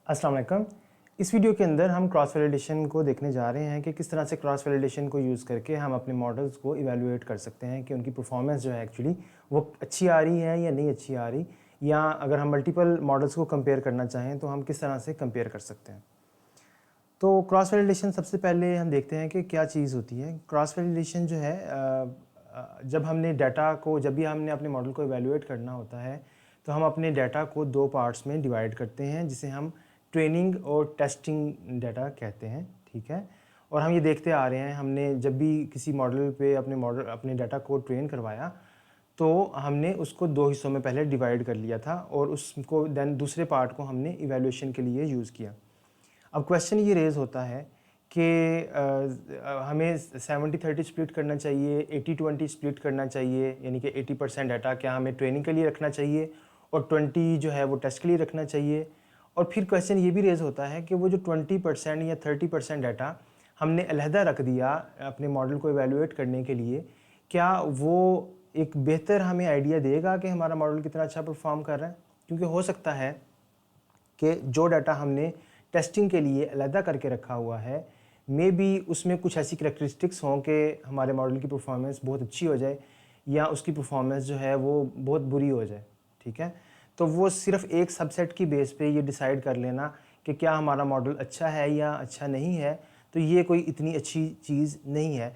अस्सलाम वालेकुम। इस वीडियो के अंदर हम क्रॉस वैलिडेशन को देखने जा रहे हैं कि किस तरह से क्रॉस वैलिडेशन को यूज़ करके हम अपने मॉडल्स को इवैल्यूएट कर सकते हैं कि उनकी परफॉर्मेंस जो है एक्चुअली वो अच्छी आ रही है या नहीं अच्छी आ रही, या अगर हम मल्टीपल मॉडल्स को कंपेयर करना चाहें तो हम किस तरह से कंपेयर कर सकते हैं। तो क्रॉस वैलिडेशन सबसे पहले हम देखते हैं कि क्या चीज़ होती है। क्रॉस वैलिडेशन जो है जब हमने डाटा को जब भी हमने अपने मॉडल को इवैल्यूएट करना होता है तो हम अपने डाटा को दो पार्ट्स में डिवाइड करते हैं जिसे हम ट्रेनिंग और टेस्टिंग डाटा कहते हैं, ठीक है। और हम ये देखते आ रहे हैं, हमने जब भी किसी मॉडल पे अपने डाटा को ट्रेन करवाया तो हमने उसको दो हिस्सों में पहले डिवाइड कर लिया था और उसको देन दूसरे पार्ट को हमने इवैल्यूएशन के लिए यूज़ किया। अब क्वेश्चन ये रेज़ होता है कि हमें 70-30 स्प्लिट करना चाहिए, 80-20 स्प्लिट करना चाहिए, यानी कि 80% डाटा क्या हमें ट्रेनिंग के लिए रखना चाहिए और 20 जो है वो टेस्ट के लिए रखना चाहिए। और फिर क्वेश्चन ये भी रेज़ होता है कि वो जो 20% या 30% डाटा हमने अलहदा रख दिया अपने मॉडल को इवैल्यूएट करने के लिए, क्या वो एक बेहतर हमें आइडिया देगा कि हमारा मॉडल कितना अच्छा परफॉर्म कर रहा है? क्योंकि हो सकता है कि जो डाटा हमने टेस्टिंग के लिए अलहदा करके रखा हुआ है, मे बी उसमें कुछ ऐसी करैक्टरिस्टिक्स हों कि हमारे मॉडल की परफॉर्मेंस बहुत अच्छी हो जाए या उसकी परफॉर्मेंस जो है वो बहुत बुरी हो जाए, ठीक है। तो वो सिर्फ एक सबसेट की बेस पे ये डिसाइड कर लेना कि क्या हमारा मॉडल अच्छा है या अच्छा नहीं है, तो ये कोई इतनी अच्छी चीज़ नहीं है।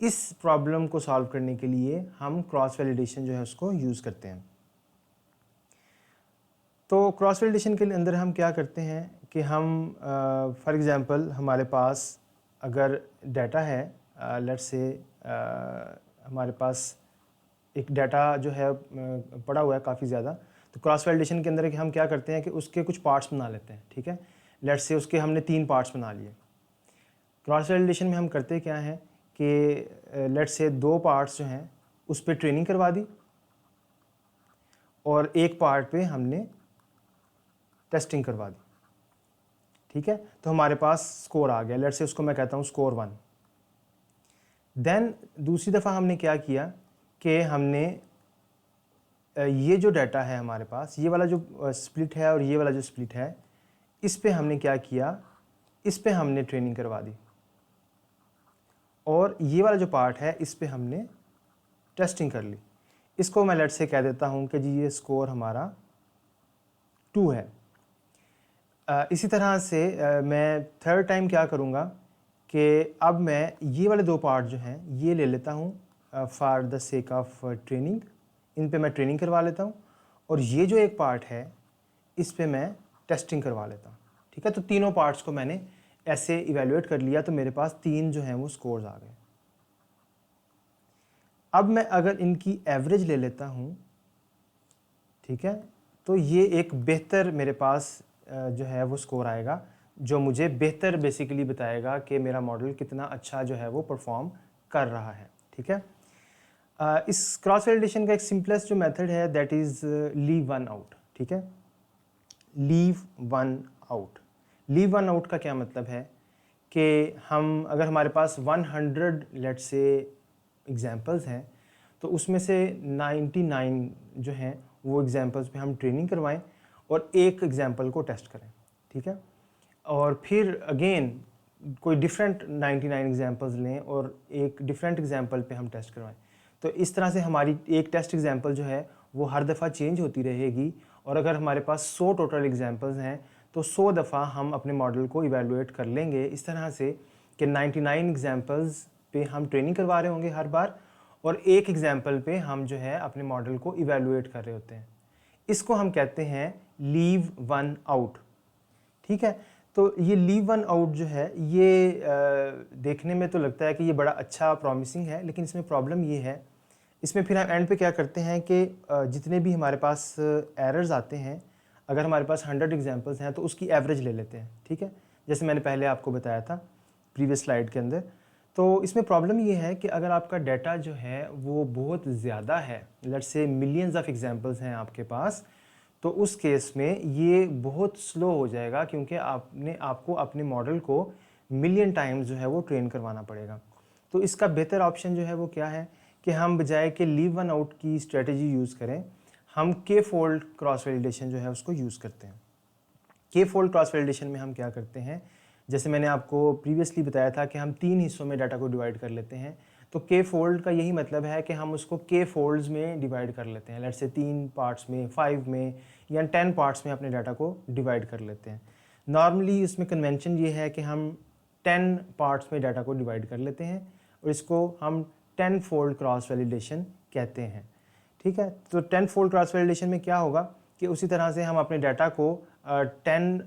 इस प्रॉब्लम को सॉल्व करने के लिए हम क्रॉस वैलिडेशन जो है उसको यूज़ करते हैं। तो क्रॉस वैलिडेशन के अंदर हम क्या करते हैं कि हम फॉर एग्ज़ाम्पल हमारे पास अगर डाटा है, लेट्स से हमारे पास एक डाटा जो है पड़ा हुआ है काफ़ी ज़्यादा, तो क्रॉस वैलिडेशन के अंदर हम क्या करते हैं कि उसके कुछ पार्ट्स बना लेते हैं, ठीक है। लेट्स से उसके हमने 3 पार्ट्स बना लिए। क्रॉस वैलिडेशन में हम करते क्या हैं कि लेट्स से 2 पार्ट्स जो हैं उस पर ट्रेनिंग करवा दी और एक पार्ट पे हमने टेस्टिंग करवा दी, ठीक है। तो हमारे पास स्कोर आ गया, लेट्स से उसको मैं कहता हूँ स्कोर 1। देन दूसरी दफ़ा हमने क्या किया कि हमने ये जो डाटा है हमारे पास, ये वाला जो स्प्लिट है और ये वाला जो स्प्लिट है, इस पे हमने क्या किया, इस पे हमने ट्रेनिंग करवा दी और ये वाला जो पार्ट है इस पे हमने टेस्टिंग कर ली। इसको मैं लेट्स से कह देता हूँ कि जी ये स्कोर हमारा 2 है। इसी तरह से मैं थर्ड टाइम क्या करूँगा कि अब मैं ये वाले 2 पार्ट जो हैं ये ले लेता हूँ for the sake of training, इन पे मैं ट्रेनिंग करवा लेता हूँ और ये जो एक पार्ट है इस पे मैं टेस्टिंग करवा लेता हूँ, ठीक है। तो तीनों पार्ट्स को मैंने ऐसे इवैल्यूएट कर लिया तो मेरे पास 3 जो हैं वो स्कोर्स आ गए। अब मैं अगर इनकी एवरेज ले लेता हूँ, ठीक है, तो ये एक बेहतर मेरे पास जो है वो स्कोर आएगा जो मुझे बेहतर बेसिकली बताएगा कि मेरा मॉडल कितना अच्छा जो है वो परफॉर्म कर रहा है, ठीक है। इस क्रॉस वैलिडेशन का एक सिंपलेस्ट जो मेथड है that is leave one out, ठीक है। Leave one out, leave one out का क्या मतलब है कि हम अगर हमारे पास 100 लेट से एग्जांपल्स हैं तो उसमें से 99 जो हैं वो एग्जांपल्स पे हम ट्रेनिंग करवाएं और एक एग्जांपल को टेस्ट करें, ठीक है। और फिर अगेन कोई डिफरेंट 99 एग्जांपल्स लें और एक डिफरेंट एग्जांपल पे हम टेस्ट करवाएं। तो इस तरह से हमारी एक टेस्ट एग्जांपल जो है वो हर दफ़ा चेंज होती रहेगी और अगर हमारे पास 100 टोटल एग्जांपल्स हैं तो 100 दफ़ा हम अपने मॉडल को इवैल्यूएट कर लेंगे इस तरह से कि 99 एग्जांपल्स पे हम ट्रेनिंग करवा रहे होंगे हर बार और एक एग्जांपल पे हम जो है अपने मॉडल को इवैल्यूएट कर रहे होते हैं। इसको हम कहते हैं लीव वन आउट, ठीक है। तो ये लीव वन आउट जो है ये देखने में तो लगता है कि ये बड़ा अच्छा प्रॉमिसिंग है, लेकिन इसमें प्रॉब्लम ये है, इसमें फिर हम एंड पे क्या करते हैं कि जितने भी हमारे पास एरर्स आते हैं, अगर हमारे पास 100 एग्जांपल्स हैं तो उसकी एवरेज ले लेते हैं, ठीक है, जैसे मैंने पहले आपको बताया था प्रीवियस स्लाइड के अंदर। तो इसमें प्रॉब्लम ये है कि अगर आपका डाटा जो है वो बहुत ज़्यादा है, let's say millions of examples हैं आपके पास, तो उस केस में ये बहुत स्लो हो जाएगा क्योंकि आपको अपने मॉडल को मिलियन टाइम्स जो है वो ट्रेन करवाना पड़ेगा। तो इसका बेहतर ऑप्शन जो है वो क्या है कि हम बजाय कि लीव वन आउट की स्ट्रेटजी यूज़ करें, हम के फोल्ड क्रॉस वैलिडेशन जो है उसको यूज़ करते हैं। के फोल्ड क्रॉस वैलिडेशन में हम क्या करते हैं, जैसे मैंने आपको प्रीवियसली बताया था कि हम 3 हिस्सों में डाटा को डिवाइड कर लेते हैं। तो के फोल्ड का यही मतलब है कि हम उसको के फोल्ड्स में डिवाइड कर लेते हैं। लेट्स से 3 पार्ट्स में, 5 में या 10 पार्ट्स में अपने डाटा को डिवाइड कर लेते हैं। नॉर्मली इसमें कन्वेंशन ये है कि हम 10 पार्ट्स में डाटा को डिवाइड कर लेते हैं और इसको हम 10 फोल्ड क्रॉस वैलिडेशन कहते हैं। ठीक है, तो 10 फोल्ड क्रॉस वैलिडेशन में क्या होगा कि उसी तरह से हम अपने डाटा को 10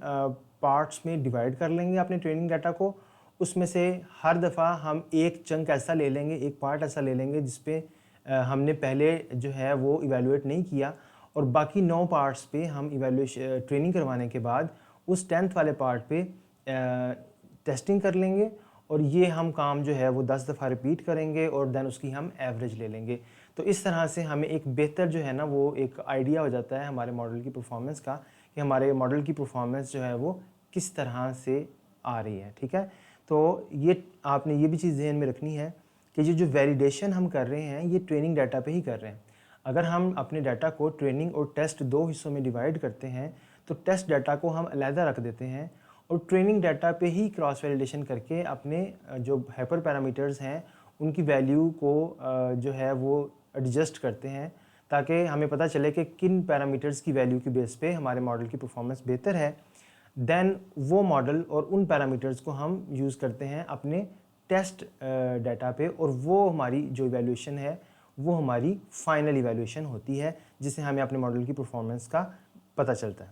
पार्ट्स में डिवाइड कर लेंगे अपने ट्रेनिंग डाटा को। उसमें से हर दफ़ा हम एक चंक ऐसा ले लेंगे, एक पार्ट ऐसा ले लेंगे जिस पे हमने पहले जो है वो इवेलुएट नहीं किया, और बाकी 9 पार्ट्स पे हम इवेलुएशन ट्रेनिंग करवाने के बाद उस 10th वाले पार्ट पे टेस्टिंग कर लेंगे, और ये हम काम जो है वो 10 दफ़ा रिपीट करेंगे और देन उसकी हम एवरेज ले लेंगे। तो इस तरह से हमें एक बेहतर जो है ना वो एक आइडिया हो जाता है हमारे मॉडल की परफॉर्मेंस का, कि हमारे मॉडल की परफॉर्मेंस जो है वो किस तरह से आ रही है। ठीक है, तो ये आपने ये भी चीज़ ध्यान में रखनी है कि ये जो वैलिडेशन हम कर रहे हैं ये ट्रेनिंग डाटा पे ही कर रहे हैं। अगर हम अपने डाटा को ट्रेनिंग और टेस्ट 2 हिस्सों में डिवाइड करते हैं तो टेस्ट डाटा को हम अलहदा रख देते हैं और ट्रेनिंग डाटा पे ही क्रॉस वैलिडेशन करके अपने जो हाइपर पैरामीटर्स हैं उनकी वैल्यू को जो है वो एडजस्ट करते हैं, ताकि हमें पता चले कि किन पैरामीटर्स की वैल्यू की बेस पे हमारे मॉडल की परफॉर्मेंस बेहतर है। देन वो मॉडल और उन पैरामीटर्स को हम यूज़ करते हैं अपने टेस्ट डाटा पे, और वो हमारी जो इवैल्यूएशन है वो हमारी फाइनल इवैल्यूएशन होती है, जिससे हमें अपने मॉडल की परफॉर्मेंस का पता चलता है।